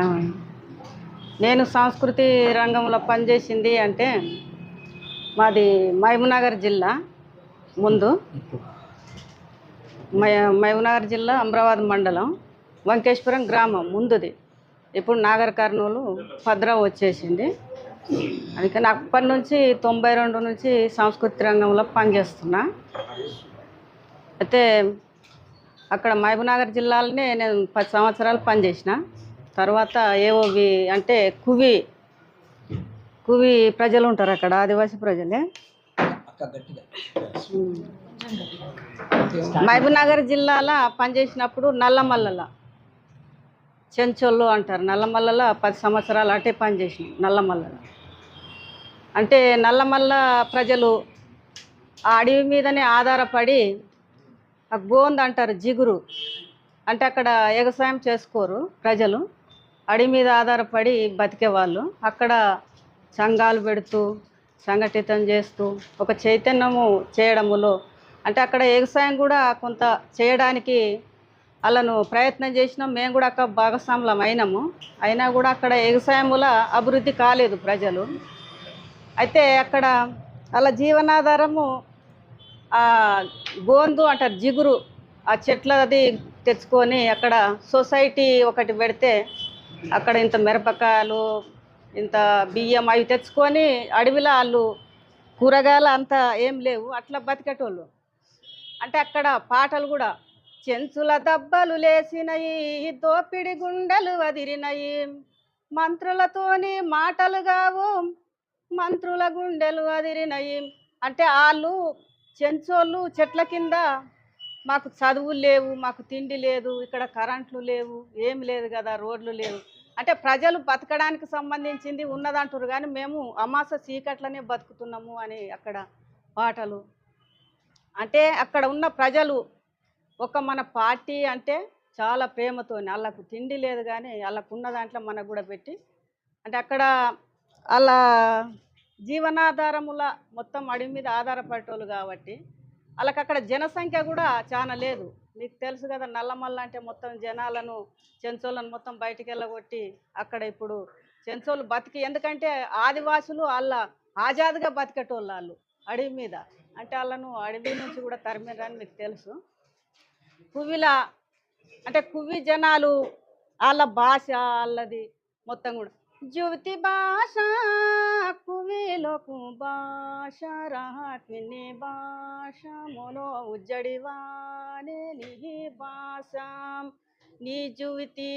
ఆ! నేను సంస్కృతి రంగంలో పనిచేసింది అంటే, మాది మహబూబ్‌నగర్ జిల్లా ముందు. మహబూబ్‌నగర్ జిల్లా అమ్రాబాద్ మండలం, వంకేశ్వరం గ్రామం ముందుది. ఇప్పుడు నాగర్ కర్నూలు భద్రా వచ్చేసింది. అందుకని అప్పటి నుంచి 92 నుంచి సంస్కృతి రంగంలో పనిచేస్తున్నా. అయితే అక్కడ మహబూబ్‌నగర్ జిల్లాలోనే నేను 10 సంవత్సరాలు పనిచేసిన. తర్వాత ఏఓబి అంటే కువి ప్రజలు ఉంటారు అక్కడ, ఆదివాసీ ప్రజలే. మహబూబ్‌నగర్ జిల్లాలో పనిచేసినప్పుడు నల్లమల్లల చెంచోళ్ళు అంటారు. నల్లమల్లలో 10 సంవత్సరాలు అటే పనిచేసిన. నల్లమల్లలో అంటే నల్లమల్ల ప్రజలు ఆ అడవి మీదనే ఆధారపడి, ఆ గోంద్ అంటారు, జిగురు అంటే అక్కడ వ్యవసాయం చేసుకోరు ప్రజలు, అడవి మీద ఆధారపడి బతికేవాళ్ళు. అక్కడ సంఘాలు పెడుతూ సంఘటితం చేస్తూ ఒక చైతన్యము చేయడములో, అంటే అక్కడ వ్యవసాయం కూడా కొంత చేయడానికి వాళ్ళను ప్రయత్నం చేసినాం. మేము కూడా అక్కడ భాగస్వాములం అయినాము. అయినా కూడా అక్కడ వ్యవసాయముల అభివృద్ధి కాలేదు ప్రజలు. అయితే అక్కడ వాళ్ళ జీవనాధారము ఆ గోందు అంటారు, జిగురు, ఆ చెట్లది తెచ్చుకొని అక్కడ సొసైటీ ఒకటి పెడితే అక్కడ ఇంత మిరపకాయలు, ఇంత బియ్యం అవి తెచ్చుకొని అడవిలో వాళ్ళు కూరగాయలు అంత ఏం లేవు, అట్లా బతికేటోళ్ళు. అంటే అక్కడ పాటలు కూడా, చెంచుల దెబ్బలు లేసినయి, దోపిడి గుండెలు వదిరినయి, మంత్రులతోని మాటలు కావు, మంత్రుల గుండెలు వదిరినయి. అంటే వాళ్ళు చెంచోళ్ళు చెట్ల కింద, మాకు చదువులు లేవు, మాకు తిండి లేదు, ఇక్కడ కరెంట్లు లేవు, ఏం లేదు కదా, రోడ్లు లేవు, అంటే ప్రజలు బతకడానికి సంబంధించింది ఉన్నదంటారు కానీ మేము అమాస చీకట్లనే బతుకుతున్నాము అని అక్కడ పాటలు. అంటే అక్కడ ఉన్న ప్రజలు ఒక మన పార్టీ అంటే చాలా ప్రేమతో, వాళ్ళకు తిండి లేదు కానీ వాళ్ళకు ఉన్న దాంట్లో మనకు కూడా పెట్టి, అంటే అక్కడ వాళ్ళ జీవనాధారముల మొత్తం అడవి మీద ఆధారపడేటోళ్ళు కాబట్టి వాళ్ళకి అక్కడ జనసంఖ్య కూడా చాలా లేదు. మీకు తెలుసు కదా, నల్లమల్ల అంటే మొత్తం జనాలను, చెంచోళ్ళను మొత్తం బయటికి వెళ్ళగొట్టి అక్కడ ఇప్పుడు చెంచోళ్ళు బతికి, ఎందుకంటే ఆదివాసులు వాళ్ళ ఆజాదుగా బతికేటోళ్ళు వాళ్ళు అడవి మీద. అంటే వాళ్ళను అడవి నుంచి కూడా తరిమిరని మీకు తెలుసు. కువిల అంటే కువి జనాలు, వాళ్ళ భాష వాళ్ళది మొత్తం కూడా జ్యువతి భాష, కువిలకు భాష రాహత్విని భాష, మొలో ఉజ్జడివానే నీ భాష, నీ జ్యువతి